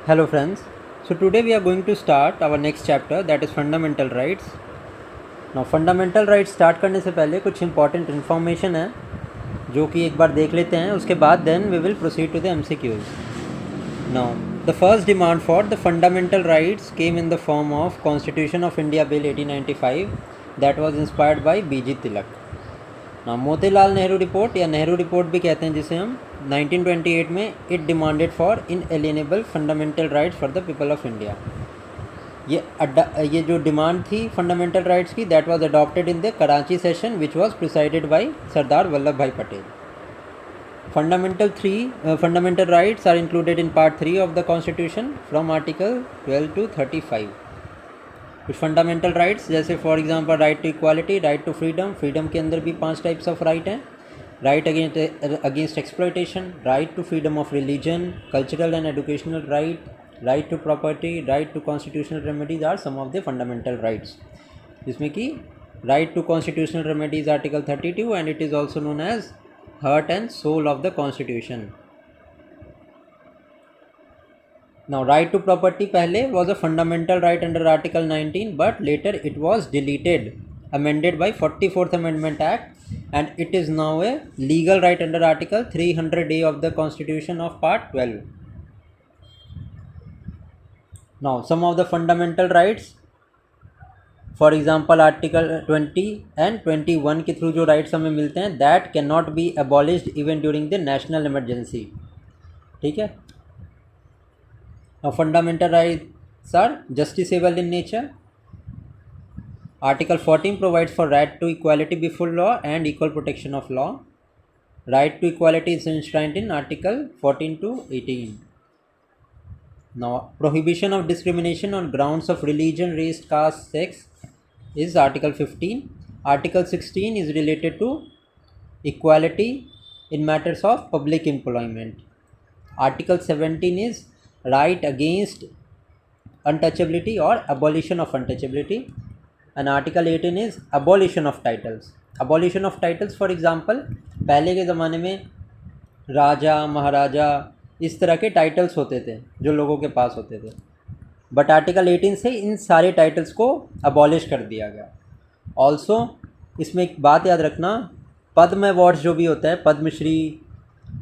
Hello friends. So today we are going to start our next chapter, that is fundamental rights. Now fundamental rights start करने से पहले कुछ important information है जो कि एक बार देख लेते हैं, उसके बाद then we will proceed to the MCQs. Now the first demand for the fundamental rights came in the form of Constitution of India Bill 1895 that was inspired by B.G. Tilak. ना मोतीलाल नेहरू रिपोर्ट या Nehru report भी कहते हैं जिसे हम 1928 में it demanded for inalienable fundamental rights for the people of India. ये जो डिमांड थी फंडामेंटल राइट्स की, that was adopted in the Karachi session which was presided by Sardar Vallabhbhai Patel. Fundamental rights are included in part 3 of the constitution from article 12 to 35। कुछ fundamental rights जैसे for example right to equality, right to freedom, freedom के अंदर भी 5 types of right हैं। Right against exploitation, right to freedom of religion, cultural and educational right, right to property, right to constitutional remedies are some of the fundamental rights, जिसमें कि right to constitutional remedies article 32 and it is also known as heart and soul of the constitution. Now right to property पहले was a fundamental right under Article 19 but later it was deleted, amended by 44th Amendment Act and it is now a legal right under Article 300A of the Constitution of Part 12. Now some of the fundamental rights, for example Article 20 and 21 के through जो rights हमें मिलते हैं that cannot be abolished even during the national emergency। ठीक है। Now fundamental rights are justiciable in nature. Article 14 provides for right to equality before law and equal protection of law. Right to equality is enshrined in Article 14 to 18. Now prohibition of discrimination on grounds of religion, race, caste, sex is Article 15. Article 16 is related to equality in matters of public employment. Article 17 is right against untouchability or abolition of untouchability, and Article 18 is abolition of titles. Abolition of titles, for example पहले के ज़माने में राजा महाराजा इस तरह के titles होते थे जो लोगों के पास होते थे, बट आर्टिकल 18 से इन सारे टाइटल्स को अबॉलिश कर दिया गया। ऑल्सो इसमें एक बात याद रखना, पद्म अवार्ड्स जो भी होता है, पद्मश्री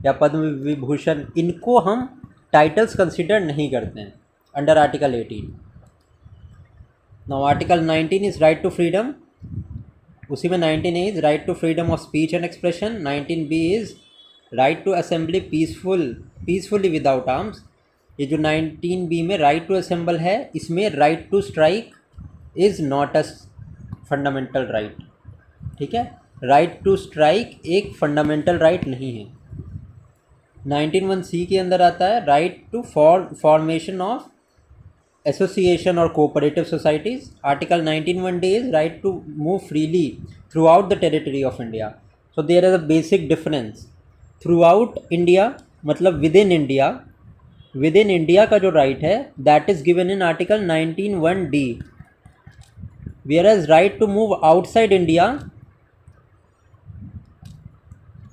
या पद्म विभूषण, इनको हम टाइटल्स कंसिडर नहीं करते हैं under article 18। Now article 19 is right to freedom, उसी में 19 is right to freedom of speech and expression, 19B is right to assembly peacefully without arms. ये जो 19B में राइट टू असेंबल है, इसमें right to strike is not a fundamental right. ठीक है, right to strike एक fundamental right नहीं है। 19(1)C के अंदर आता है right to formation of association और cooperative societies. Article 19(1)D is right to move freely throughout the territory of India. So there is a basic difference. Throughout India मतलब within India, within India का जो right है that is given in article 19(1)D, whereas right to move outside India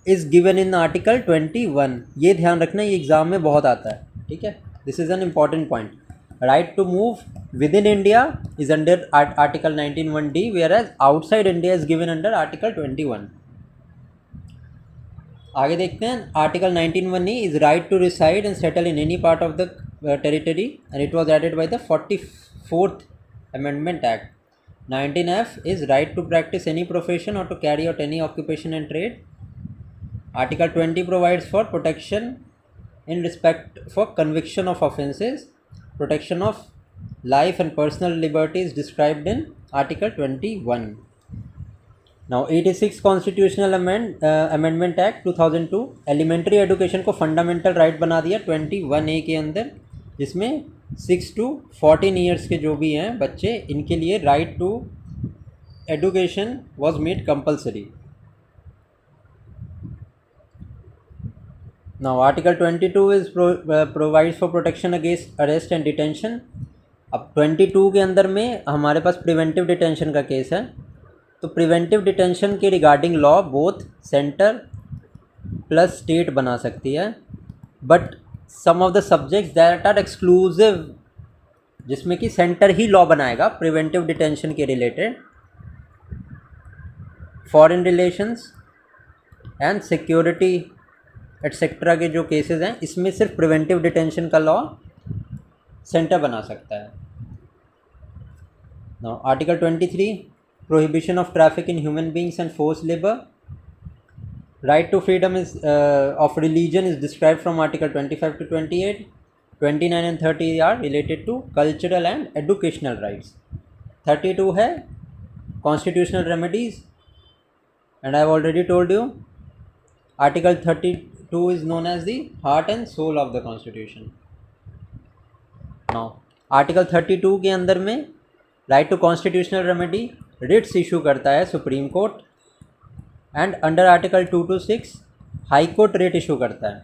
is given in article 21। ये ध्यान रखना, ये exam में बहुत आता है। ठीक है, this is an important point. Right to move within India is under article 19(1)D, whereas outside India is given under article 21। आगे देखते हैं, article 19(1)E is right to reside and settle in any part of the territory and it was added by the 44th Amendment Act। 19F is right to practise any profession और to carry out any occupation and trade. Article 20 provides for protection in respect for conviction of offences. Protection of life and personal liberty is described in Article 21. Now 86 Constitutional Amendment Act 2002 elementary education को fundamental right बना दिया 21A के अंदर, जिसमें 6 to 14 years के जो भी हैं बच्चे, इनके लिए right to education was made compulsory. Now Article 22 is provides for protection against arrest and detention. अब 22 के अंदर में हमारे पास प्रिवेंटिव डिटेंशन का केस है, तो प्रिवेंटिव डिटेंशन के regarding law both centre plus state बना सकती है, but some of the subjects that are exclusive, जिसमें कि सेंटर ही लॉ बनाएगा प्रिवेंटिव डिटेंशन के related, foreign relations and security etcetera के जो केसेस हैं, इसमें सिर्फ प्रिवेंटिव डिटेंशन का लॉ सेंटर बना सकता है. Now article 23, prohibition of traffic in human beings and force labour. Right to freedom is of religion is described from Article 25 to 28. 29 and 30 are related to cultural and educational rights. 32 है constitutional remedies, and I have already told you Article 32 is known as the heart and soul of the Constitution. Now Article 32 के अंदर में right to constitutional remedy writs issue करता है supreme court, and under article 2 to 6 high court rate issue करता है.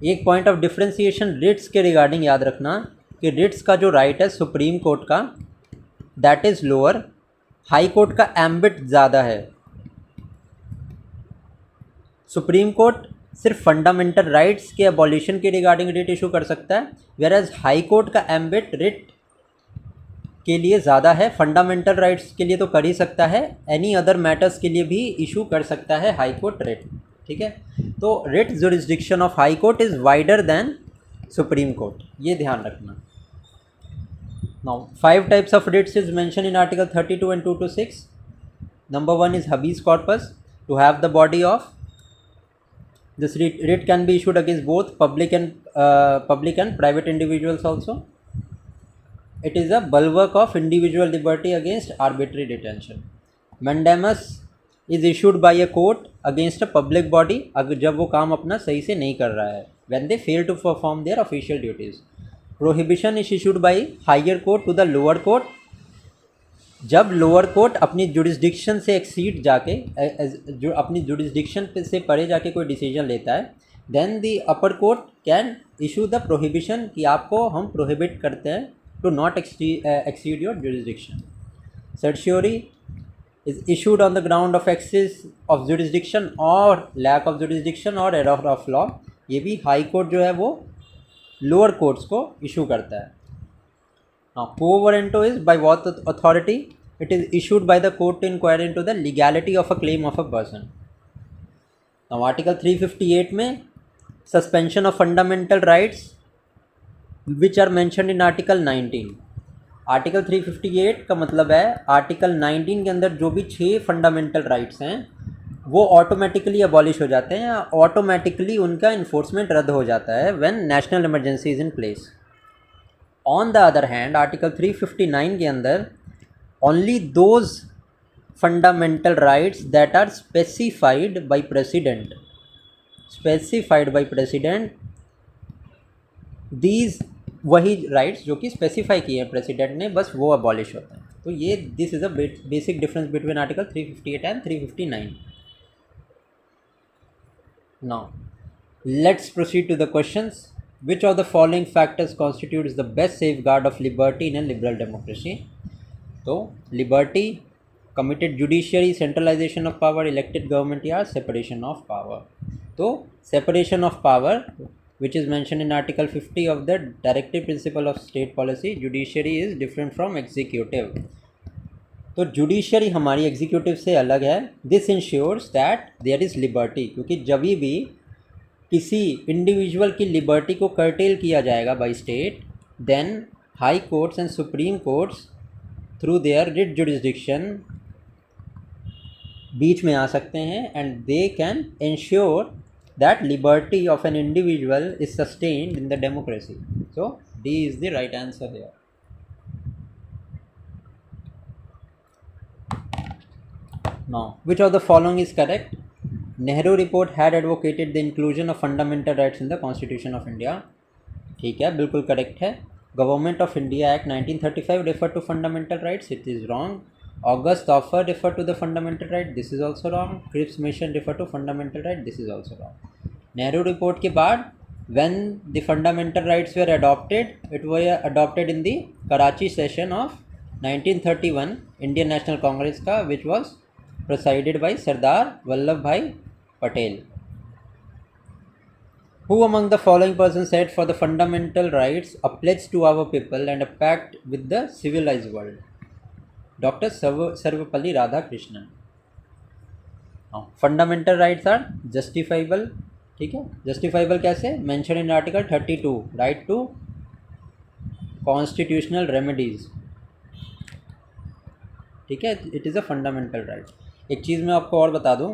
एक point of differentiation Ritz के regarding याद रखना कि रिट्स का जो राइट है सुप्रीम कोर्ट का, that is lower, high court का एम्बिट ज़्यादा है. सुप्रीम कोर्ट सिर्फ फंडामेंटल राइट्स के अबॉलिशन के रिगार्डिंग रिट इशू कर सकता है, वेयर एज हाई कोर्ट का एम्बिट रिट के लिए ज़्यादा है. फंडामेंटल राइट्स के लिए तो कर ही सकता है, एनी अदर मैटर्स के लिए भी इशू कर सकता है हाई कोर्ट रिट. ठीक है, तो writ jurisdiction of high court is wider than supreme court, ये ध्यान रखना. Now 5 types of writs is mention in article 32 and 2 to 6. Number 1 is habeas corpus, to have the body of. This writ can be issued against both public and private individuals also. It is a bulwark of individual liberty against arbitrary detention. Mandamus is issued by a court against a public body अगर जब वो काम अपना सही से नहीं कर रहा है, when they fail to perform their official duties. Prohibition is issued by higher court to the lower court. जब लोअर कोर्ट अपनी जुडिस्डिक्शन से एक्सीड जाके जो अपनी जुडिस्डिक्शन से परे जाके कोई डिसीजन लेता है, then the upper court can issue the prohibition कि आपको हम प्रोहिबिट करते हैं to not exceed your jurisdiction. Certiorari is issued on the ground of excess of jurisdiction or lack of jurisdiction or error of law. ये भी high court जो है वो लोअर कोर्ट्स को इशू करता है. Now quo warranto is by what authority? It is issued by the court to inquire into the legality of a claim of a person. Now Article 358 में suspension of fundamental rights which are mention in article 19. Article 358 का मतलब है article 19 के अंदर जो भी 6 fundamental rights हैं वो ऑटोमेटिकली अबॉलिश हो जाते हैं, ऑटोमेटिकली उनका इन्फोर्समेंट रद्द हो जाता है when national emergency is in place. On the other hand article 359 के अंदर only those fundamental rights that are specified by president, these वही राइट्स जो कि स्पेसिफाई किए हैं प्रेसिडेंट ने, बस वो अबॉलिश होते हैं. तो ये this is a basic difference between article 358 and 359. Now let's proceed to the questions. Which of the following factors constitutes the best safeguard of liberty in a liberal democracy. तो liberty, committed judiciary, centralisation of power, elected government या separation of power. तो separation of power which is mentioned in Article 50 of the Directive Principle of State Policy. Judiciary is different from executive. तो judiciary हमारी executive से अलग है. This ensures that there is liberty, क्योंकि जब भी किसी इंडिविजुअल की लिबर्टी को कर्टेल किया जाएगा by state, then high courts and supreme courts through their writ jurisdiction बीच में आ सकते हैं and they can ensure that liberty of an individual is sustained in the democracy. So D is the right answer here. Now which of the following is correct? Nehru report had advocated the inclusion of fundamental rights in the Constitution of India. ठीक है, बिल्कुल correct है. Government of India Act 1935 refer to fundamental rights. It is wrong. August offer refer to the fundamental right. This is also wrong. Cripps mission refer to fundamental right. This is also wrong. Nehru report के बाद when the fundamental rights were adopted, it were adopted in the Karachi session of 1931 Indian National Congress का, which was presided by Sardar Vallabh Bhai Patel. Who among the following persons said for the fundamental rights a pledge to our people and a pact with the civilized world? Dr. Sarvapalli Radhakrishnan. Fundamental rights are justifiable. ठीक है, justifiable कैसे? Mention in article 32, right to constitutional remedies. ठीक है, it is a fundamental right. एक चीज़ मैं आपको और बता दूं,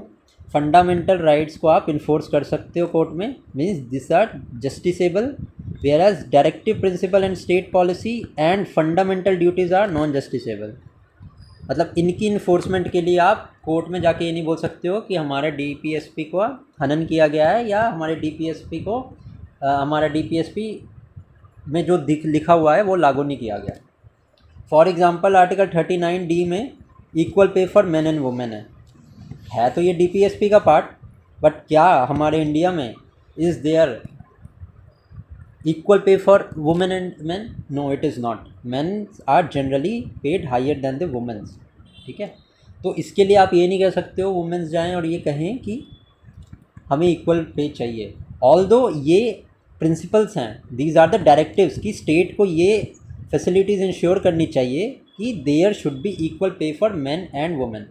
फंडामेंटल राइट्स को आप इन्फोर्स कर सकते हो कोर्ट में, means this are justiciable, whereas directive principle and state policy and fundamental duties are non justiciable. मतलब इनकी इन्फोर्समेंट के लिए आप कोर्ट में जाके ये नहीं बोल सकते हो कि हमारे डीपीएसपी को हनन किया गया है या हमारे डीपीएसपी को हमारा डीपीएसपी में जो लिखा हुआ है वो लागू नहीं किया गया. फॉर एग्जांपल आर्टिकल 39D में equal pay for men and women है तो ये डीपीएसपी का पार्ट, बट क्या हमारे इंडिया में is there equal pay for women and men? No, it is not. Men are generally paid higher than the women's. ठीक है, तो इसके लिए आप ये नहीं कह सकते हो वुमेन्स जाएं और ये कहें कि हमें इक्वल पे चाहिए. ऑल्दो ये प्रिंसिपल्स हैं, दीज आर द डायरेक्टिव्स कि स्टेट को ये फैसिलिटीज़ इंश्योर करनी चाहिए कि there should be equal pay for men and women.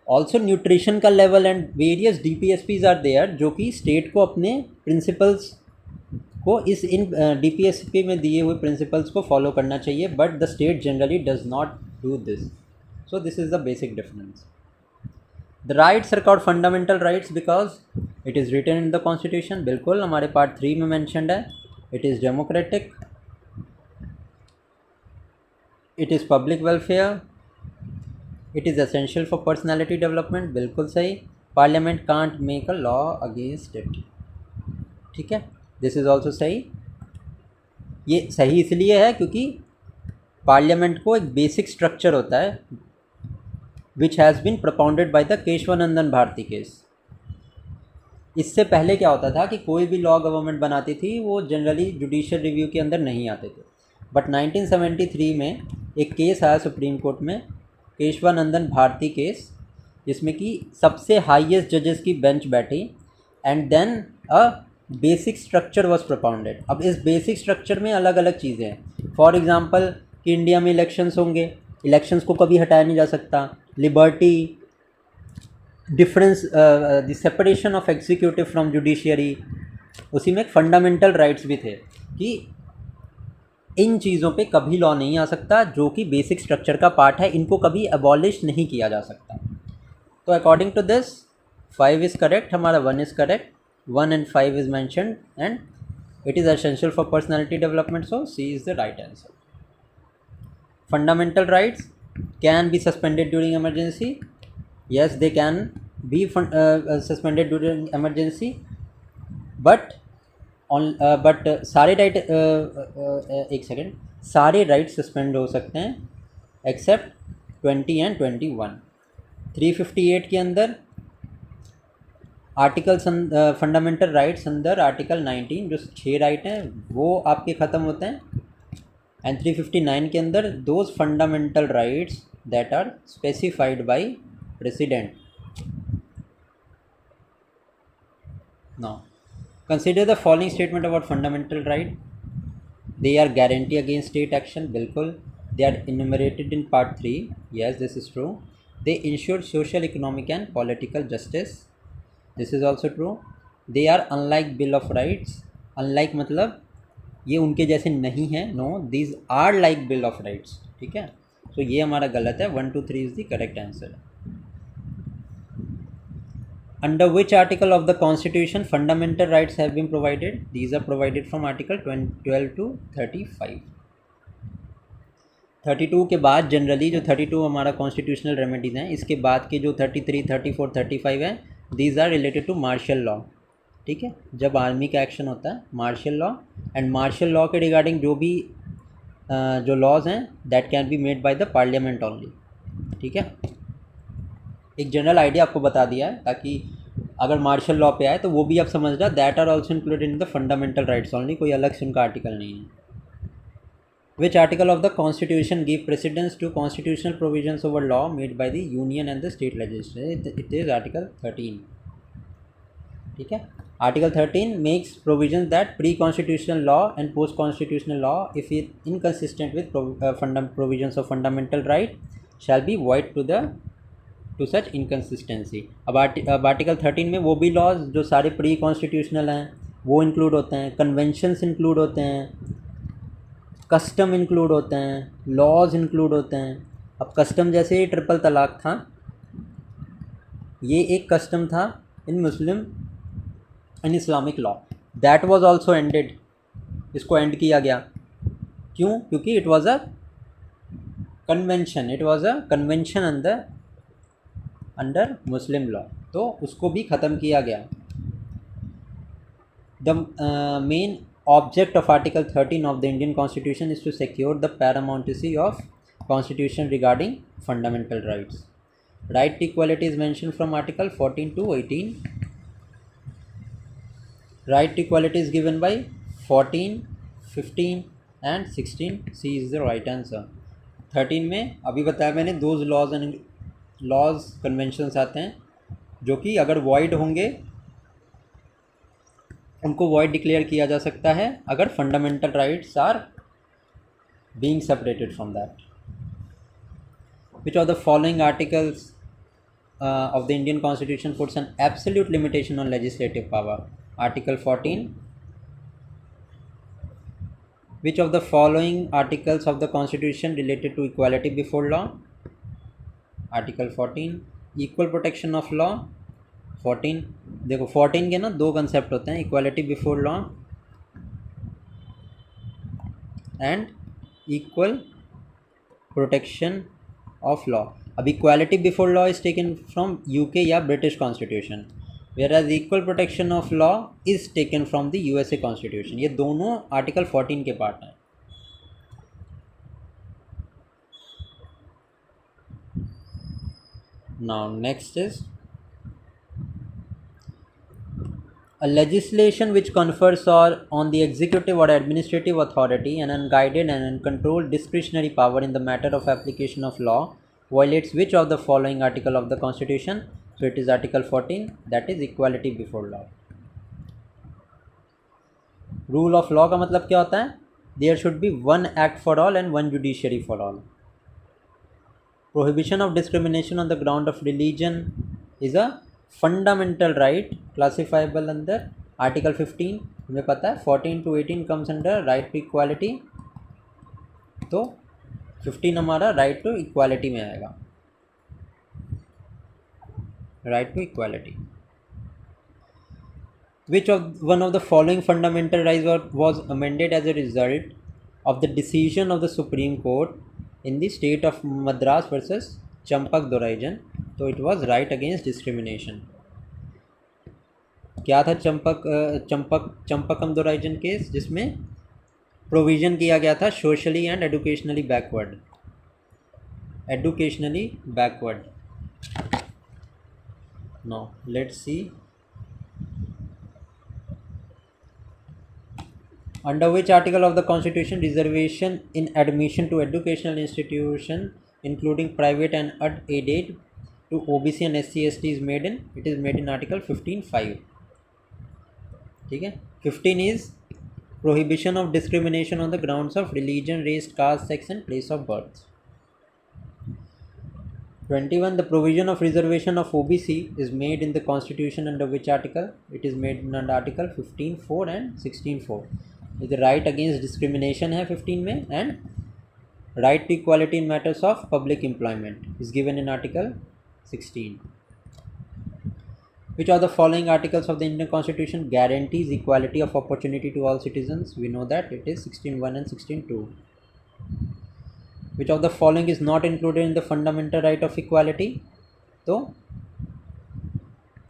Also nutrition का level and various DPSPs are there जो कि स्टेट को अपने प्रिंसिपल्स को इन डीपीएसपी में दिए हुए प्रिंसिपल्स को फॉलो करना चाहिए, but the state generally does not do this. So this is the basic difference. The rights are called fundamental rights because it is written in the constitution. बिल्कुल, हमारे part 3 में mentioned है. It is democratic, it is public welfare, it is essential for personality development. बिल्कुल सही. Parliament can't make a law against it. ठीक है, this is also सही. ये सही इसलिए है क्योंकि पार्लियामेंट को एक बेसिक स्ट्रक्चर होता है which has been propounded by the Keshavanandan Bharati case. इससे पहले क्या होता था कि कोई भी लॉ गवर्नमेंट बनाती थी वो जनरली जुडिशियल रिव्यू के अंदर नहीं आते थे, बट 1973 में एक केस आया सुप्रीम कोर्ट में, केशवानंदन भारती केस, जिसमें कि सबसे हाईएस्ट जजेस की बेंच बैठी and then a basic structure was propounded. अब इस बेसिक स्ट्रक्चर में अलग अलग चीज़ें हैं. फॉर एग्ज़ाम्पल कि इंडिया में इलेक्शंस होंगे, इलेक्शंस को कभी हटाया नहीं जा सकता. Liberty, difference, the separation of executive from judiciary. उसी में फंडामेंटल राइट्स भी थे कि इन चीज़ों पे कभी लॉ नहीं आ सकता जो कि बेसिक स्ट्रक्चर का पार्ट है, इनको कभी अबॉलिश नहीं किया जा सकता. तो according to this 5 is correct, हमारा 1 is correct. 1 and 5 is mentioned and it is essential for personality development, so C is the right answer. Fundamental rights can be suspended during emergency. Yes, they can be suspended during emergency, but सारे right एक second, सारे right suspend हो सकते हैं accept 20 and 21. 358 के अंदर article fundamental rights अंदर article 19 जो 6 राइट हैं वो आपके ख़त्म होते हैं, एंड 359 के अंदर those fundamental rights that are specified by president. Now consider the following statement about fundamental right. They are guarantee against state action. बिल्कुल, they are enumerated in part 3. Yes, this is true. They ensure social, economic and political justice. This is also true. They are unlike bill of rights. Unlike मतलब ये उनके जैसे नहीं हैं. No, these are like bill of rights. ठीक है, तो ये हमारा गलत है. 1, 2, 3 is the correct answer. Under which article of the constitution fundamental rights have been provided? These are provided from article 12 to 35. 32 के बाद जनरली जो 32 हमारा कॉन्स्टिट्यूशनल रेमेडीज़ हैं, इसके बाद के जो 33, 34, 35 हैं, these are related to martial law. ठीक है, जब आर्मी का एक्शन होता है, martial law, and martial law के रिगार्डिंग जो भी जो लॉज हैं that can be made by the parliament only. ठीक है, एक जनरल आइडिया आपको बता दिया है ताकि अगर मार्शल लॉ पे आए तो वो भी आप समझ रहा. That are also included in the fundamental rights only, कोई अलग से उनका आर्टिकल नहीं है. Which article of the Constitution give precedence to constitutional provisions over law made by the Union and the state legislature? It is Article 13. ठीक है, Article 13 makes provisions that pre-constitutional law and post-constitutional law, if it inconsistent with provisions of fundamental right, shall be void to such inconsistency. अब article 13 में वो भी laws जो सारे pre constitutional हैं वो इंक्लूड होते हैं, कन्वेंशंस इंक्लूड होते हैं, कस्टम इंक्लूड होते हैं, लॉज इंक्लूड होते हैं. अब कस्टम जैसे ही ट्रिपल तलाक था, ये एक कस्टम था in Muslim in Islamic law, that was also ended. इसको एंड किया गया. क्यों? क्योंकि it was a convention under Muslim law, तो उसको भी ख़त्म किया गया. The main object of Article 13 of the Indian Constitution is to secure the paramountcy of Constitution regarding fundamental rights. Right to equality is mentioned from Article 14 to 18. Right to equality is given by 14, 15 and 16. C is the right answer. 13 में अभी बताया मैंने those laws conventions आते हैं जो कि अगर void होंगे उनको void डिक्लेयर किया जा सकता है अगर fundamental rights are being separated from that. Which of the following articles of the Indian Constitution puts an absolute limitation on legislative power? Article 14. Which of the following articles of the Constitution related to equality before law? Article 14. Equal protection of law. 14. देखो 14 के ना दो concept होते हैं, equality before law and equal protection of law. अब equality before law is taken from UK या British constitution, whereas equal protection of law is taken from the USA constitution. ये दोनों आर्टिकल 14 के part हैं. Now next is a legislation which confers on the executive or administrative authority an unguided and uncontrolled discretionary power in the matter of application of law violates which of the following article of the Constitution? So it is Article 14, that is equality before law. Rule of law का मतलब क्या होता है? There should be one act for all and one judiciary for all. Prohibition of discrimination on the ground of religion is a fundamental right classifiable under article 15. हमें पता है 14 to 18 comes under right to equality, तो 15 हमारा right to equality में आएगा. Right to equality. Which of one of the following fundamental rights was amended as a result of the decision of the supreme court in the state of Madras versus Champak Dorairajan? तो it was right against discrimination. क्या था Champakam दोराइजन case, जिसमें provision किया गया था socially and educationally backward. Now let's see under which article of the constitution reservation in admission to educational institution including private and unaided to OBC and SC/ST is made in? It is made in Article 15(5). ठीक है. 15 is prohibition of discrimination on the grounds of religion, race, caste, sex and place of birth. 21. The provision of reservation of OBC is made in the Constitution under which article? It is made under Article 15(4) and 16(4). The right against discrimination है 15 में, and right to equality in matters of public employment is given in Article 16. Which of the following articles of the Indian Constitution guarantees equality of opportunity to all citizens? We know that it is 16(1) and 16(2). Which of the following is not included in the fundamental right of equality? So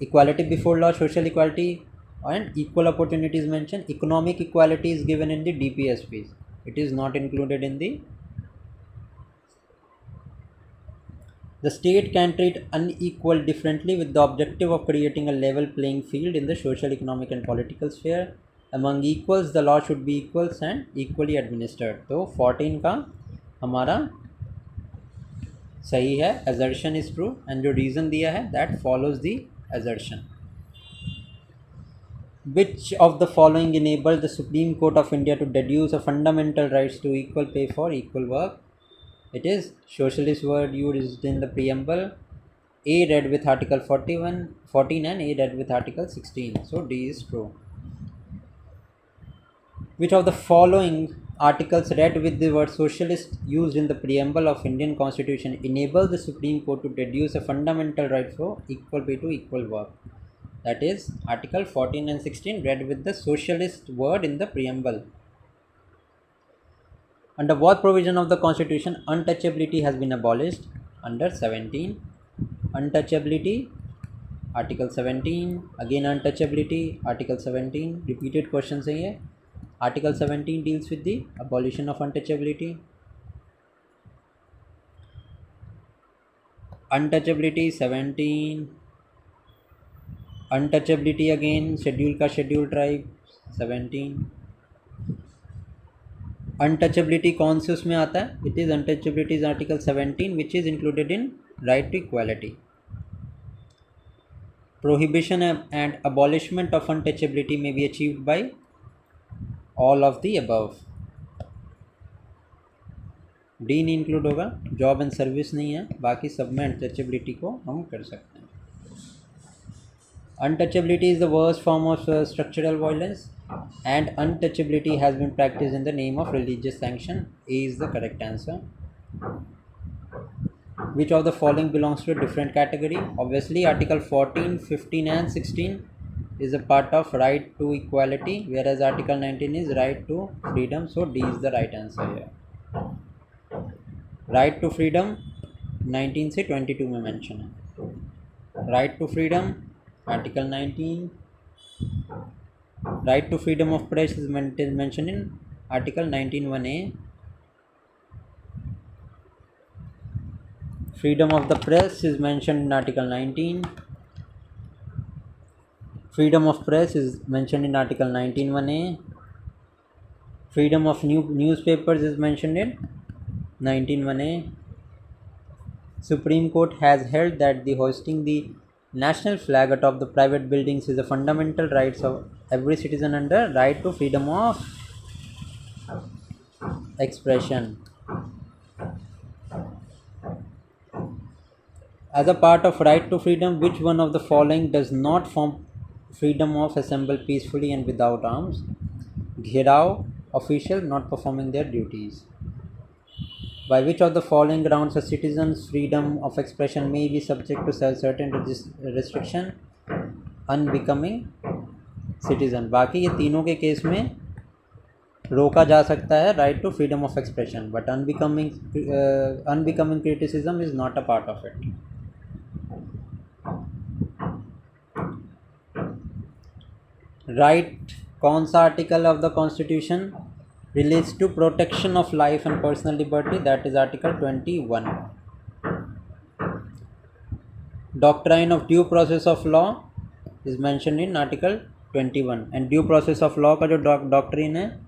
equality before law, social equality and equal opportunity is mentioned. Economic equality is given in the DPSPs. It is not included in the. The state can treat unequal differently with the objective of creating a level playing field in the social, economic and political sphere. Among equals, the law should be equals and equally administered. तो 14 का हमारा सही है, assertion is true, and जो reason दिया है that follows the assertion. Which of the following enabled the Supreme Court of India to deduce a fundamental rights to equal pay for equal work? It is socialist word used in the preamble. A read with Article 14 and A read with Article 16. So D is true. Which of the following articles read with the word socialist used in the preamble of Indian Constitution enable the Supreme Court to deduce a fundamental right for equal pay to equal work? That is Article 14 and 16 read with the socialist word in the preamble. Under what provision of the Constitution untouchability has been abolished? Under 17. Untouchability, Article 17. Again untouchability, Article 17. Repeated questions है ये. Article 17 deals with the abolition of untouchability. Untouchability 17. Untouchability again schedule का schedule tribe 17. Untouchability कौन से उसमें आता है? It is untouchability is Article 17 which is included in right to equality. Prohibition and abolishment of untouchability may be achieved by all of the above. D नहीं include होगा, job and service नहीं है, बाकी सब में अनटचेबिलिटी को हम कर सकते हैं. Untouchability is the worst form of structural violence and untouchability has been practiced in the name of religious sanction. A is the correct answer. Which of the following belongs to a different category? Obviously Article 14, 15 and 16 is a part of right to equality, whereas Article 19 is right to freedom. So D is the right answer here. Right to freedom 19 से 22 में mention है. Right to freedom Article 19. Right to freedom of press is mentioned in Article 19(1)(a). Freedom of the press is mentioned in Article 19. Freedom of press is mentioned in Article 19(1)(a). Freedom of newspapers is mentioned in 19(1)(a). Supreme Court has held that the hoisting the national flag atop the private buildings is a fundamental rights of every citizen under right to freedom of expression. As a part of right to freedom, which one of the following does not form freedom of assemble peacefully and without arms? Gherav, official not performing their duties. By which of the following grounds a citizen's freedom of expression may be subject to certain restriction? Unbecoming citizen. बाकी ये तीनों के case में रोका जा सकता है right to freedom of expression, but unbecoming criticism is not a part of it. Right कौन सा article of the Constitution relates to protection of life and personal liberty? That is Article 21. Doctrine of due process of law is mentioned in Article 21, and due process of law का जो doctrine है,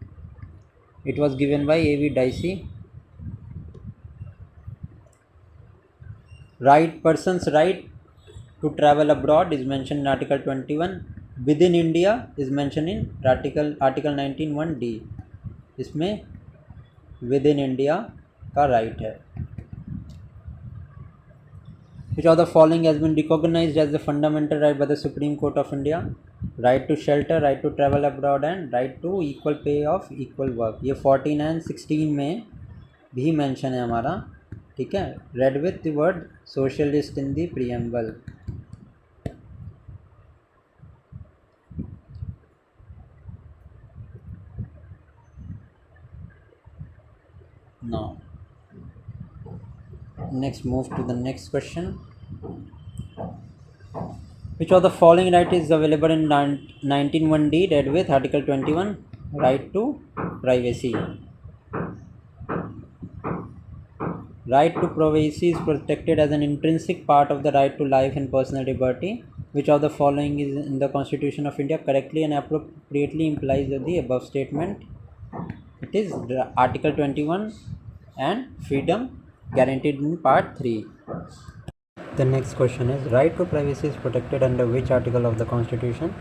it was given by A.V. Dicey. Person's right to travel abroad is mentioned in Article 21. Within India is mentioned in Article 19(1)(d. इसमें with in India का right है. Which of the following has been recognized as the fundamental right by the Supreme Court of India? Right to shelter, right to travel abroad and right to equal pay of equal work. ये 14 and 16 में भी mention है हमारा, ठीक है. Read with the word socialist in the preamble. Now next move to the next question. Which of the following right is available in 19(1)(d) read with Article 21? Right to privacy. Right to privacy is protected as an intrinsic part of the right to life and personal liberty. Which of the following is in the Constitution of India correctly and appropriately implies the above statement? It is Article 21 and freedom guaranteed in Part 3. The next question is, right to privacy is protected under which article of the Constitution?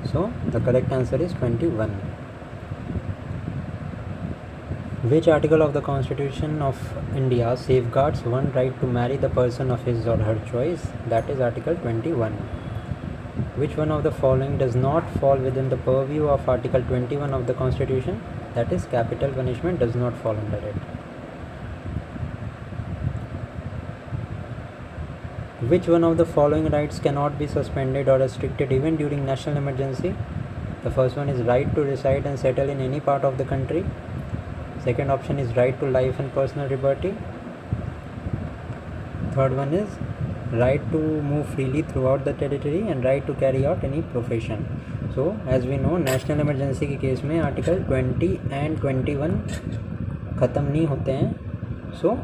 So the correct answer is 21. Which article of the Constitution of India safeguards one right to marry the person of his or her choice? That is Article 21. Which one of the following does not fall within the purview of Article 21 of the Constitution? That is, capital punishment does not fall under it. Which one of the following rights cannot be suspended or restricted even during national emergency? The first one is right to reside and settle in any part of the country. Second option is right to life and personal liberty. Third one is right to move freely throughout the territory and right to carry out any profession. So as we know, national emergency के case में article 20 and 21 ख़त्म नहीं होते हैं. सो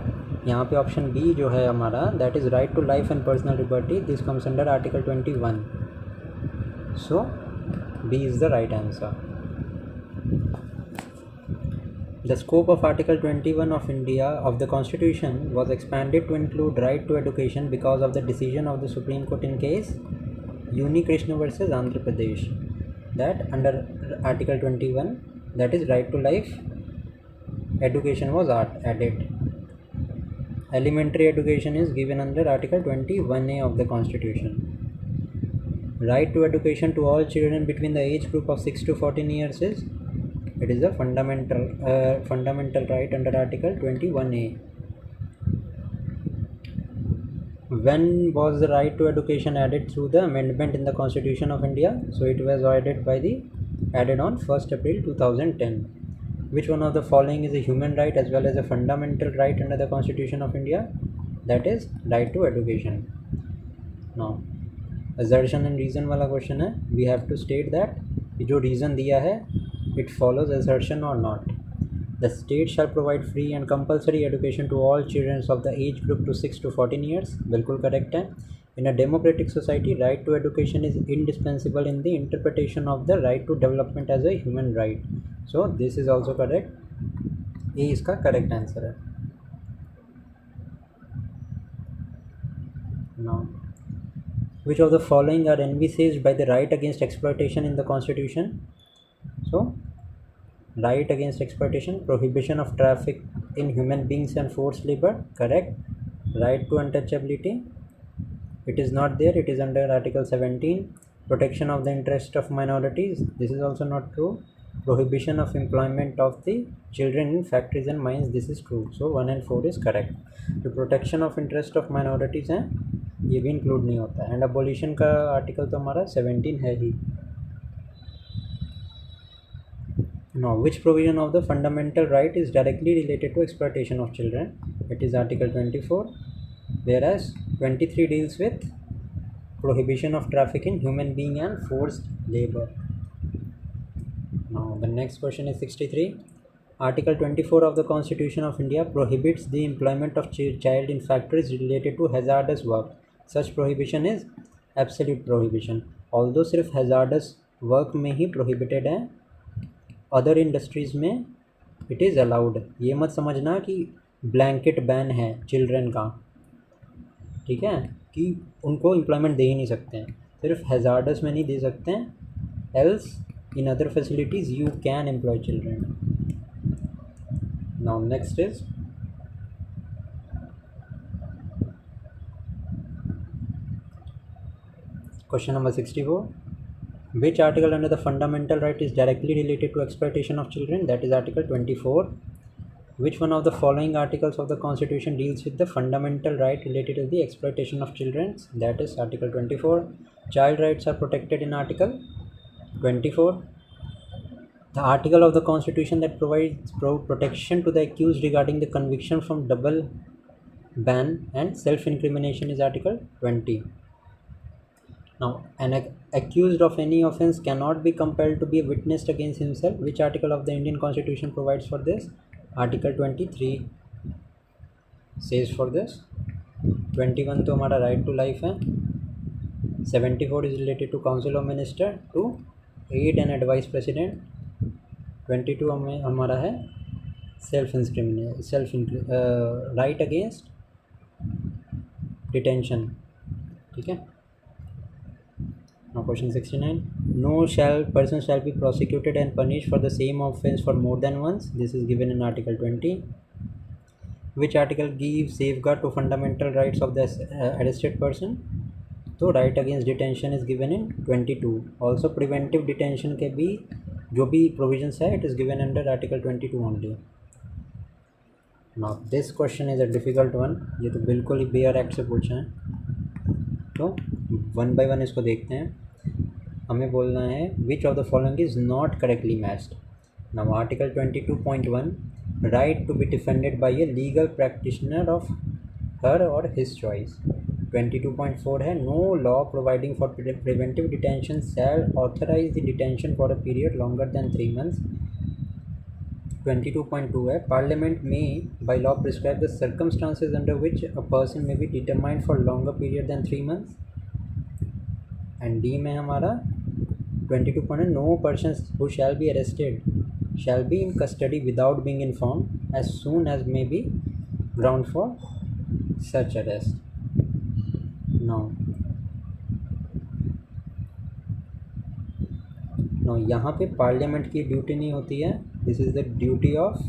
यहाँ पे option B जो है हमारा, that is right to life and personal liberty, this comes under article 21. So B is the right answer. The scope of Article 21 of India of the Constitution was expanded to include right to education because of the decision of the Supreme Court in case Uni Krishna versus Andhra Pradesh, that under Article 21, that is right to life, education was added. Elementary education is given under Article 21A of the Constitution. Right to education to all children between the age group of 6 to 14 years is, it is a fundamental right under Article 21A. When was the right to education added through the amendment in the Constitution of India? So it was added on 1st April 2010. Which one of the following is a human right as well as a fundamental right under the Constitution of India? That is right to education. Now assertion and reason वाला question है. We have to state that जो reason दिया है it follows assertion or not. The state shall provide free and compulsory education to all children of the age group to 6 to 14 years. बिल्कुल correct है. In a democratic society, right to education is indispensable in the interpretation of the right to development as a human right. So this is also correct. A इसका correct answer है. Now, which of the following are envisaged by the right against exploitation in the Constitution? So, right against exploitation, prohibition of traffic in human beings and forced labor, correct. Right to untouchability, it is not there, it is under Article 17. Protection of the interest of minorities, this is also not true. Prohibition of employment of the children in factories and mines, this is true. So 1 and 4 is correct. The protection of interest of minorities है, ये भी include नहीं होता. And abolition का article तो हमारा 17 है ही. Now, which provision of the fundamental right is directly related to exploitation of children? It is Article 24, whereas 23 deals with prohibition of traffic in human being and forced labor. Now, the next question is 63. Article 24 of the Constitution of India prohibits the employment of child in factories related to hazardous work. Such prohibition is absolute prohibition. Although सिर्फ hazardous work में ही prohibited है, other industries में it is allowed. ये मत समझना कि blanket ban है children का, ठीक है, कि उनको एम्प्लॉयमेंट दे ही नहीं सकते हैं. सिर्फ हैज़ार्डस में नहीं दे सकते हैं, else in other facilities you can employ children. Now next is question number 64. Which article under the fundamental right is directly related to exploitation of children? That is Article 24. Which one of the following articles of the Constitution deals with the fundamental right related to the exploitation of children? That is Article 24. Child rights are protected in Article 24. The article of the Constitution that provides protection to the accused regarding the conviction from double ban and self-incrimination is Article 20. Now, an accused of any offence cannot be compelled to be witnessed against himself. Which article of the Indian Constitution provides for this? Article 23 says for this. 21 तो हमारा right to life है. 74 is related to council of minister to aid and advise president. 22 हमारा है right against detention, ठीक है. Now question 69. Person shall be prosecuted and punished for the same offence for more than once. This is given in Article 20. Which article gives safeguard to fundamental rights of the arrested person? तो right against detention is given in 22. Also preventive detention के भी जो भी provisions है it is given under Article 22 only. Now this question is a difficult one. ये तो बिल्कुल ही bare act से पूछा है, तो वन बाय वन इसको देखते हैं. हमें बोलना है which of the following is not correctly matched. Now article 22.1 right to be defended by a legal practitioner of her और हिज चॉइस. 22.4 है no law providing for preventive detention shall authorise the detention for a period longer than 3 months. 22.2 है parliament may by law prescribe the circumstances under which a person may be determined for longer period than 3 months. And D में हमारा 22.1 no person who shall be arrested shall be in custody without being informed as soon as may be ground for such arrest. No यहाँ पे parliament की duty नहीं होती है. This is the duty of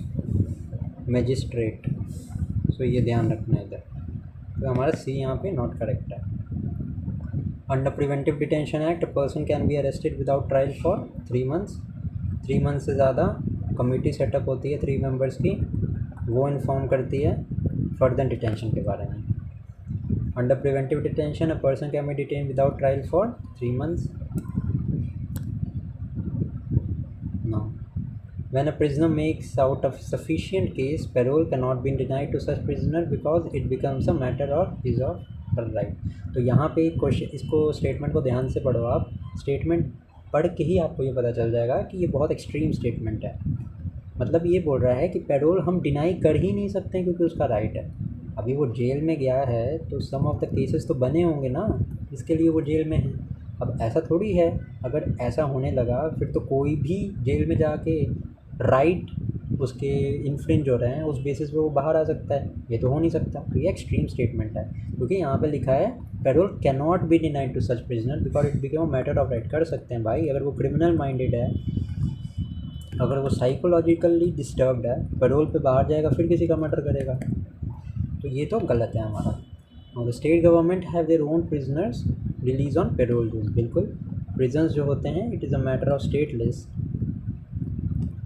magistrate. So ये ध्यान रखना है इधर. तो हमारा सी यहाँ पे नॉट करेक्ट है. Under preventive detention act person can be arrested without trial for 3 months. 3 months से ज़्यादा कमेटी सेटअप होती है 3 members की, वो इन्फॉर्म करती है फर्दर डिटेंशन के बारे में. Under preventive detention a person can be detain without trial for 3 months. Now, when a prisoner makes out of sufficient case, parole cannot be denied to such prisoner because it becomes a matter of his or her right. तो यहाँ पे question इसको statement को ध्यान से पढ़ो आप. Statement पढ़ के ही आपको ये पता चल जाएगा कि ये बहुत एक्सट्रीम स्टेटमेंट है. मतलब ये बोल रहा है कि पैरोल हम डिनाई कर ही नहीं सकते क्योंकि उसका राइट है. अभी वो जेल में गया है तो सम ऑफ द केसेस तो बने होंगे ना, इसके लिए वो जेल में है. अब ऐसा थोड़ी है, अगर ऐसा होने लगा फिर तो कोई भी जेल में जाके राइट उसके इन्फ्रिंज हो रहे हैं उस बेसिस पे वो बाहर आ सकता है. ये तो हो नहीं सकता. तो ये एक्सट्रीम स्टेटमेंट है क्योंकि यहाँ पे लिखा है parole can not be denied to such prisoner because it become a matter of right. कर सकते हैं भाई, अगर वो क्रिमिनल माइंडेड है, अगर वो साइकोलॉजिकली डिस्टर्ब्ड है, पैरोल पे बाहर जाएगा फिर किसी का मर्डर करेगा. तो ये तो गलत है हमारा. और state government have their own prisoners release on parole rule. बिल्कुल, प्रिजन्स जो होते हैं it is a matter of state list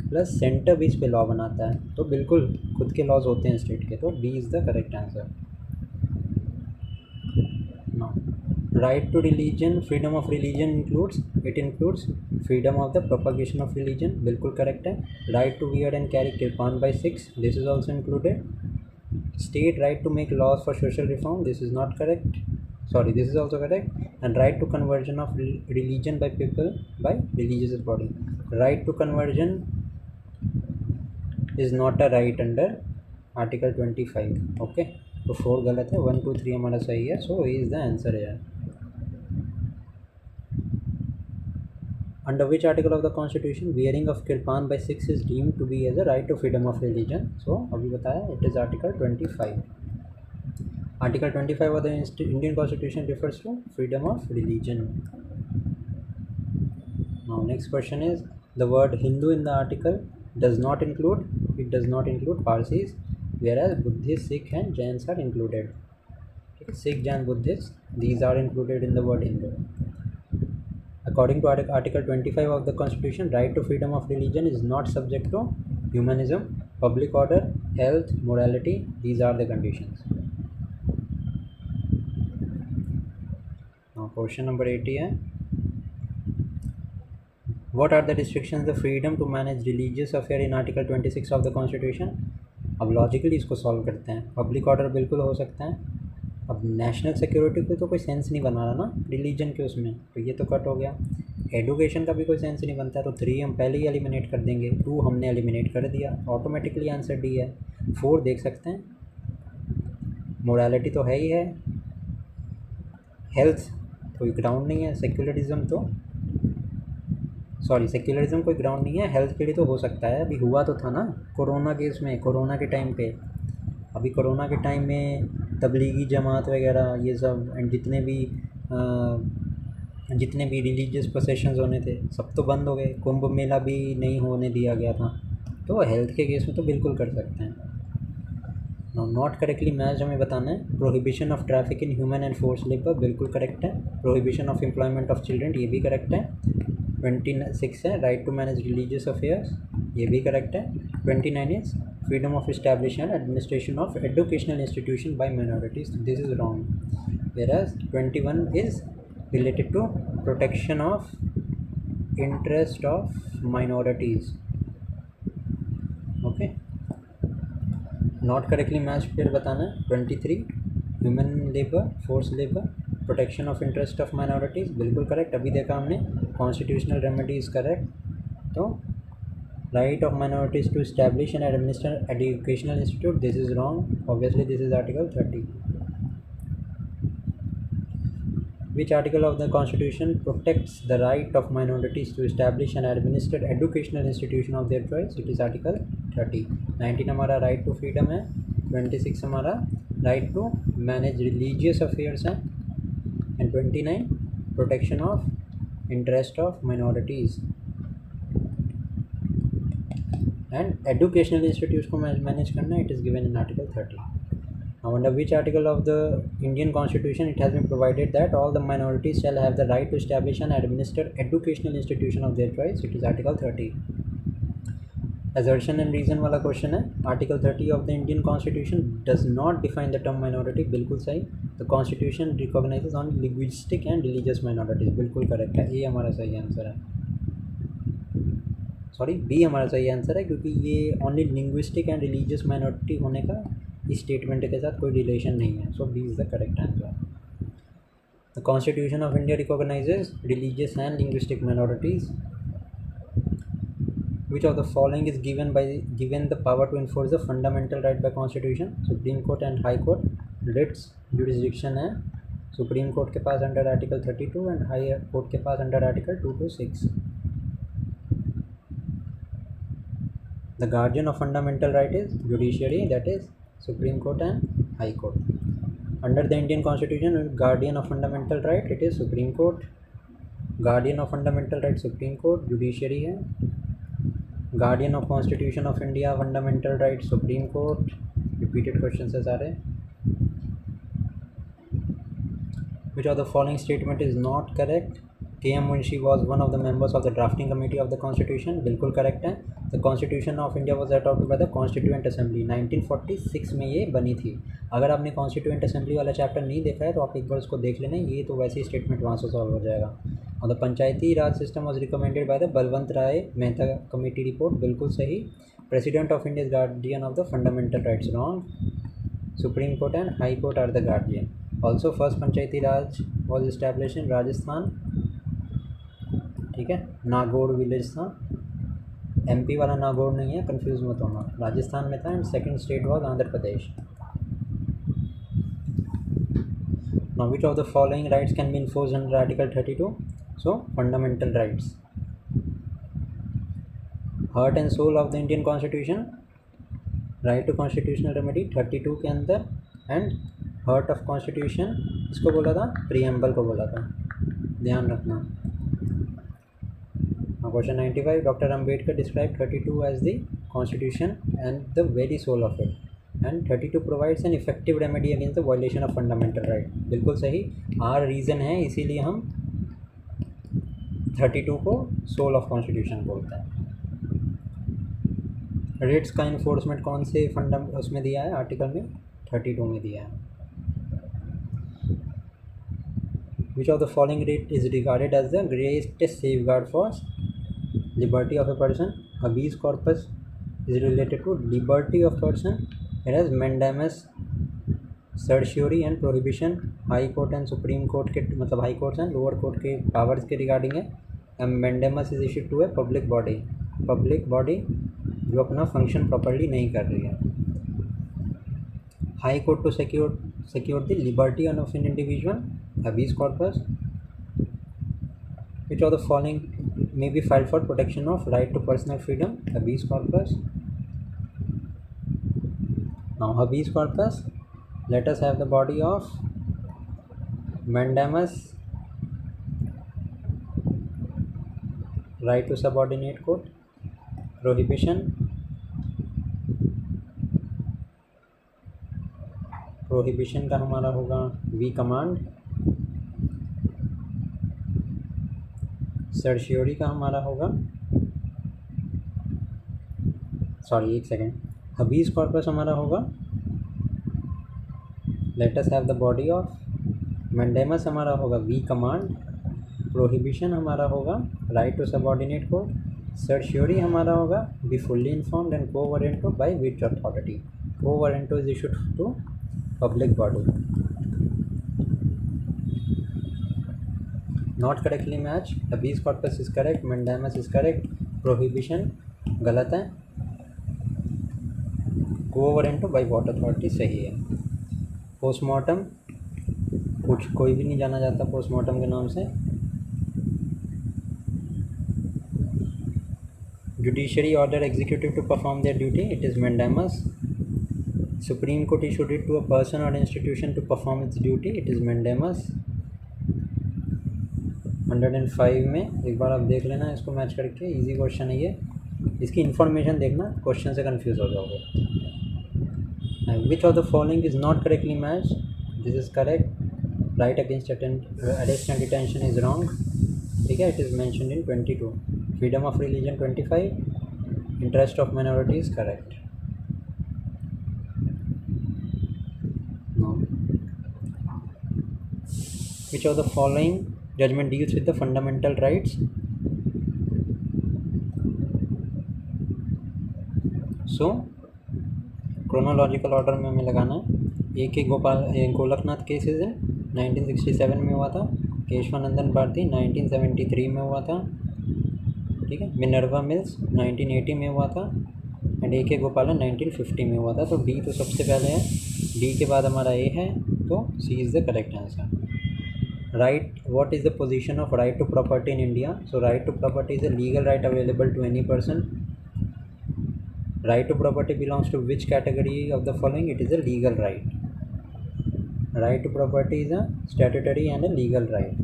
plus centre भी इस पे लॉ बनाता है. तो बिल्कुल खुद के लॉज होते हैं स्टेट के. तो B is the correct answer. Right to religion freedom of religion includes freedom of the propagation of religion. बिल्कुल करेक्ट है. Right to wear and carry kirpan by 6. This is also included. State right to make laws for social reform. This is not correct. Sorry, this is also correct. And right to conversion of religion by people by religious body. Right to conversion is not a right under Article 25. Okay. तो 4 गलत है, 1 2 3 हमारा सही है. So he is the answer here. Under which article of the Constitution wearing of kirpan by 6 is deemed to be as a right to freedom of religion? So अभी बताया it is Article 25. Article 25 of the Indian Constitution refers to freedom of religion. Now next question is the word Hindu in the article does not include Parsis, whereas Buddhist, Sikh and Jains are included. Okay, Sikh, Jain, Buddhist, these are included in the word Hindu. According to Article 25 of the Constitution, right to freedom of religion is not subject to humanism, public order, health, morality. These are the conditions. Now question number 80 है What are the restrictions the freedom to manage religious affair in Article 26 of the Constitution? अब logically इसको solve करते हैं. Public order बिल्कुल हो सकता है. अब नेशनल सिक्योरिटी को तो कोई सेंस नहीं बना रहा ना रिलीजन के उसमें, तो ये तो कट हो गया. एडुकेशन का भी कोई सेंस नहीं बनता, तो 3 हम पहले ही एलिमिनेट कर देंगे. 2 हमने एलिमिनेट कर दिया, ऑटोमेटिकली आंसर डी है. 4 देख सकते हैं. मोरालिटी तो है ही है. हेल्थ कोई ग्राउंड नहीं है. सेक्युलरिज्म कोई ग्राउंड नहीं है. हेल्थ के लिए तो हो सकता है. अभी हुआ तो था ना कोरोना के इसमें, कोरोना के टाइम पे. अभी कोरोना के टाइम में तबलीगी जमात वगैरह ये सब एंड जितने भी जितने भी रिलीजियस प्रोसेशंस होने थे सब तो बंद हो गए, कुंभ मेला भी नहीं होने दिया गया था, तो हेल्थ के केस में तो बिल्कुल कर सकते हैं। नॉट करेक्टली मैच हमें बताना है। Prohibition of traffic in human and force labour बिल्कुल करेक्ट है। Prohibition of employment of children ये भी करेक्ट है। 26 है right to manage religious affairs, ये भी करेक्ट है। 29 is freedom of establishment administration of educational institution by minorities, this is wrong. whereas 21 is related to protection of interest of minorities. Okay, not correctly matched फिर बताना है। 23 human labour force labour protection of interest of minorities बिल्कुल correct, अभी देखा हमने। Constitutional remedy is correct, तो right of minorities to establish and administer educational institute, this is wrong, obviously this is article 30। Which article of the Constitution protects the right of minorities to establish and administer educational institution of their choice? It is Article 30. 19 हमारा right to freedom है। 26 हमारा right to manage religious affairs है। and 29 protection of interest of minorities and educational institutes को manage करना, it is given in Article 30. Now, under which article of the Indian Constitution it has been provided that all the minorities shall have the right to establish and administer educational institution of their choice? It is Article 30. Assertion and reason वाला question है। Article 30 of the Indian Constitution does not define the term minority, बिल्कुल सही। The Constitution recognizes only linguistic and religious minorities, बिल्कुल correct है। ए हमारा सही answer है, sorry B हमारा सही आंसर है, क्योंकि ये only linguistic and religious minority होने का इस स्टेटमेंट के साथ कोई रिलेशन नहीं है, so B is the correct answer. The constitution of India recognizes religious and linguistic minorities. Which of the following is given the power to enforce the fundamental right by Constitution? Supreme Court and High Court। writs jurisdiction है supreme court के पास under article 32 and high court के पास under article 2 to 6। The guardian of fundamental right is judiciary, that is Supreme Court and High Court. Under the Indian Constitution, guardian of fundamental right it is Supreme Court, guardian of fundamental right Supreme Court, judiciary है। guardian of Constitution of India fundamental right Supreme Court, repeated questions है सारे। Which of the following statement is not correct? K.M. Munshi was one of the members of the drafting committee of the Constitution, बिल्कुल correct है। The Constitution of India was adopted by the Constituent Assembly, 1946 में ये बनी थी। अगर आपने Constituent Assembly वाला chapter नहीं देखा है तो आप एक बार उसको देख लेना, ये तो वैसे ही स्टेटमेंट वहाँ से सॉल्व हो जाएगा। और the panchayati raj system was recommended by the Balwant Rai Mehta committee report, बिल्कुल सही। President of India guardian of the fundamental rights, wrong. Supreme court and high court are the guardian. Also first panchayati raj was establish in Rajasthan, ठीक है, Nagaur village था। MP वाला नागौर नहीं है, confuse मत होना, राजस्थान में था। And second state was Andhra Pradesh. Now which of the following rights can be enforced under article 32? So fundamental rights, heart and soul of the Indian constitution, right to constitutional remedy 32 के अंदर। And heart of constitution इसको बोला था, preamble को बोला था, ध्यान रखना। Question 95, Dr. Ambedkar described 32 as the constitution and the very soul of it, and 32 provides an effective remedy against the violation of fundamental right, बिल्कुल सही। आर रीज़न है, इसीलिए हम 32 को सोल ऑफ कॉन्स्टिट्यूशन बोलते हैं। रिट्स का इन्फोर्समेंट कौन से उसमें दिया है, आर्टिकल में 32 में दिया है। Which of the following writ is regarded as the greatest safeguard for liberty of a person? Habeas corpus is related to liberty of person, whereas mandamus, certiorari and prohibition high court and supreme court के, मतलब high courts and lower court के powers के regarding है। And mandamus is issued to a public body जो अपना function properly नहीं कर रही है। High court to secure the liberty of an individual, habeas corpus. Which of the following may be filed for protection of right to personal freedom? Habeas corpus. Now habeas corpus, let us have the body of mandamus, writ to subordinate court, prohibition, prohibition का हमारा होगा we command, सर्शियोरी का हमारा होगा, sorry एक second, हबीज corpus हमारा होगा let us have the body of, mandamus हमारा होगा वी कमांड, प्रोहिबिशन हमारा होगा right to subordinate court, certiorari हमारा होगा be fully informed and quo warranto by which authority, quo warranto is issued to public body, not correctly match, habeas corpus is correct, mandamus is correct, prohibition गलत है, को warranto by what authority सही है। Postmortem कुछ कोई भी नहीं जाना जाता पोस्टमार्टम के नाम से, judiciary order executive to perform their duty it is mandamus, supreme court issued it to a person और institution to perform its duty it is mandamus. 105 में एक बार आप देख लेना इसको मैच करके, इजी क्वेश्चन है ये, इसकी इन्फॉर्मेशन देखना, क्वेश्चन से कंफ्यूज हो जाओगे। Which of the following is not correctly matched? This is correct. Right against arrest and detention is wrong. ठीक है, it is mentioned in 22. Freedom of religion 25. Interest of minority is correct. No. Which of the following judgment deals with the fundamental rights? So chronological order में हमें लगाना है। एक Golaknath cases है 1967 में हुआ था, केशवानंदन भारती 1973 में हुआ था, ठीक है, मिनर्वा मिल्स 1980 में हुआ था एंड ए के गोपालन 1950 में हुआ था। तो डी तो सबसे पहले है, डी के बाद हमारा ए है, तो C is the correct answer. Right, what is the position of right to property in India? So right to property is a legal right available to any person. Right to property belongs to which category of the following? It is a legal right. Right to property is a statutory and a legal right.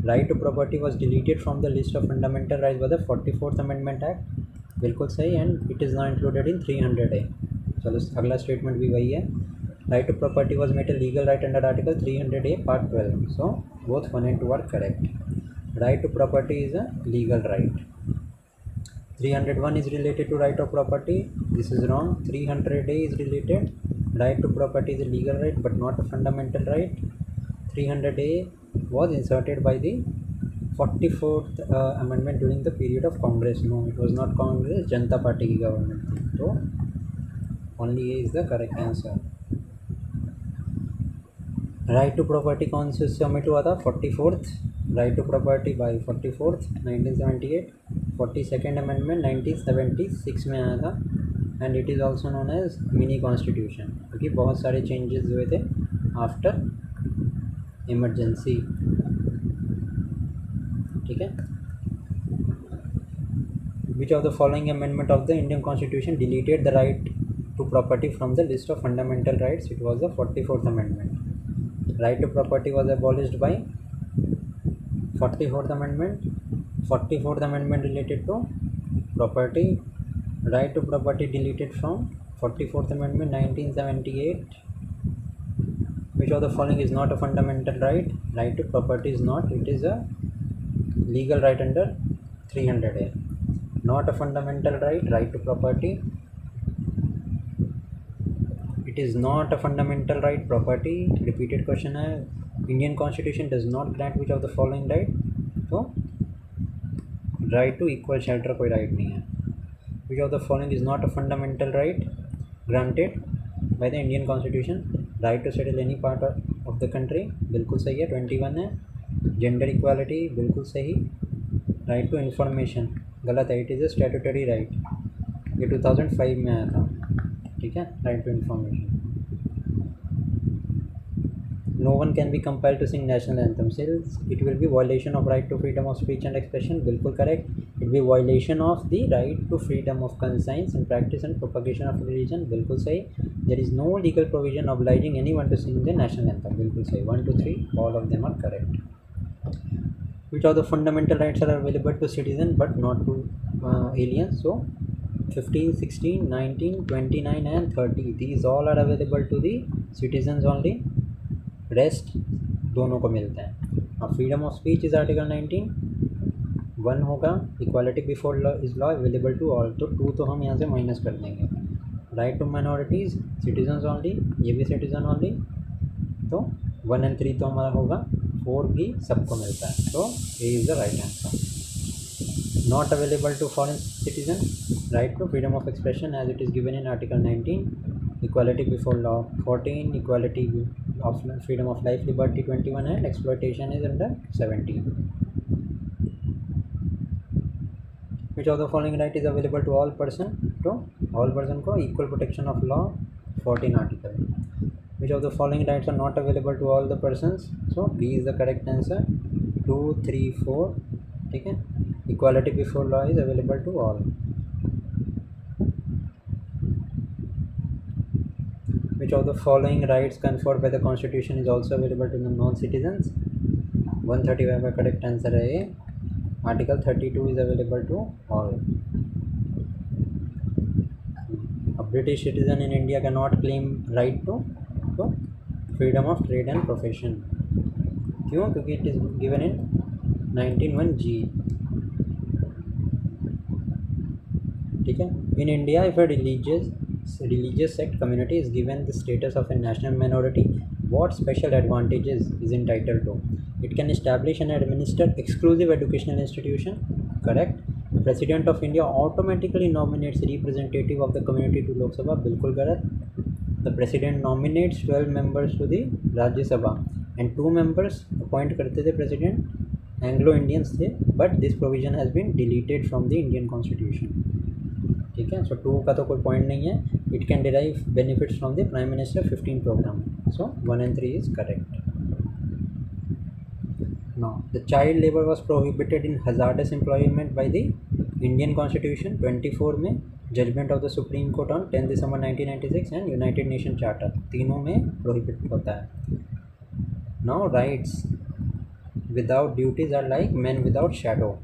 Right to property was deleted from the list of fundamental rights by the 44th Amendment Act. बिल्कुल सही, and it is now included in 300A. चलो अगला statement भी वही है। Right to property was made a legal right under Article 300A Part 12. So both 1 and 2 are correct. Right to property is a legal right. 301 is related to right of property. This is wrong. 300A is related. Right to property is a legal right but not a fundamental right. 300A was inserted by the 44th amendment during the period of Congress. No, it was not Congress. Janata Party की government थी. So only A is the correct answer. Right to property कौन से submit हुआ था? 44th right to property by 44th 1978, 42nd amendment 1976 में आया था and it is also known as mini constitution, क्योंकि बहुत सारे चेंजेस हुए थे आफ्टर इमरजेंसी। ठीक है, which of the following amendment of the Indian constitution deleted the right to property from the list of fundamental rights? It was the 44th amendment. Right to property was abolished by 44th amendment. 44th amendment related to property. Right to property deleted from 44th amendment 1978. Which of the following is not a fundamental right? Right to property is not. It is a legal right under 300A. Not a fundamental right. Right to property. It is not a fundamental right. Property, repeated question है, Indian Constitution does not grant which of the following right? तो right to equal shelter कोई right नहीं है। Which of the following is not a fundamental right granted by the Indian Constitution? Right to settle any part of the country, बिल्कुल सही है, 21 है। Gender equality, बिल्कुल सही। Right to information, गलत है, it is a statutory right, ये 2005 में आया था। ठीक है, right to information. No one can be compelled to sing national anthem, since it will be violation of right to freedom of speech and expression, बिल्कुल correct. It be violation of the right to freedom of conscience and practice and propagation of religion, बिल्कुल सही। There is no legal provision obliging anyone to sing the national anthem, बिल्कुल सही। 1 2 3 all of them are correct. Which of the fundamental rights are available to citizen but not to aliens? So 15, 16, 19, 29 and 30, these all are available to the citizens only, rest दोनों को मिलता है. अब freedom of speech is article 19. 1 होगा equality before law is law available to all, तो 2 तो हम यहाँ से माइनस कर देंगे. Right to minorities citizens only, ये भी सिटीजन ओनली, तो 1 and 3 तो हमारा होगा, 4 भी सबको मिलता है, तो A is the right answer. Not available to foreign citizen, right to freedom of expression as it is given in article 19, equality before law 14, equality of freedom of life liberty 21 and exploitation is under 17. Which of the following right is available to all person? To all person को equal protection of law 14 article. Which of the following rights are not available to all the persons? So B is the correct answer. 2, 3, 4. ठीक है. Equality before law is available to all. Which of the following rights conferred by the constitution is also available to the non-citizens? 135 का correct answer है ये. Article 32 is available to all. A British citizen in India cannot claim right to freedom of trade and profession. क्यों? क्योंकि it is given in 19(1)(g. ठीक है. In India, if a religious sect community is given the status of a national minority, what special advantages is entitled to? It can establish and administer exclusive educational institution. Correct. The President of India automatically nominates representative of the community to Lok Sabha. बिल्कुल गलत. The President nominates 12 members to the Rajya Sabha and 2 members appoint करते थे President Anglo-Indians थे, but this provision has been deleted from the Indian Constitution. ठीक है. सो 2 का तो कोई पॉइंट नहीं है. It can derive benefits from the prime minister 15 programme. So 1 and 3 is correct. Now the child labour was prohibited in hazardous employment by the Indian constitution 24 में, judgement of the supreme court on 10 December 1996 and united nation charter, तीनों में prohibit होता है. Now rights without duties are like man without shadow.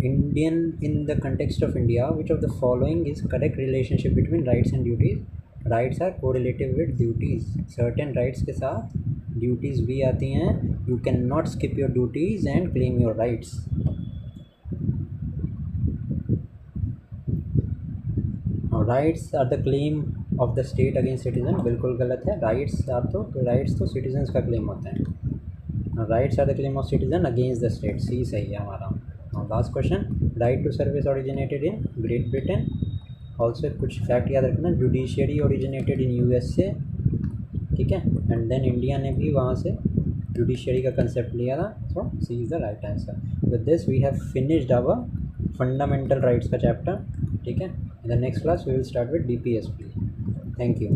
Indian in the context of India, which of the following is correct relationship between rights and duties? Rights are correlative with duties. Certain rights के साथ duties भी आती हैं. You cannot skip your duties and claim your rights. Now, rights are the claim of the state against citizen. बिल्कुल गलत है. rights तो citizens का claim होता है. Now, rights are the claim of citizen against the state. C सही है हमारा. Now last question, right to service originated in Great Britain. Also कुछ फैक्ट याद रखना, जुडिशियरी originated in USA. ठीक है. एंड देन इंडिया ने भी वहाँ से जुडिशियरी का कंसेप्ट लिया था. So C is the right answer. With this we have finished our fundamental rights का चैप्टर. ठीक है. In the next class we will start with DPSP. Thank you.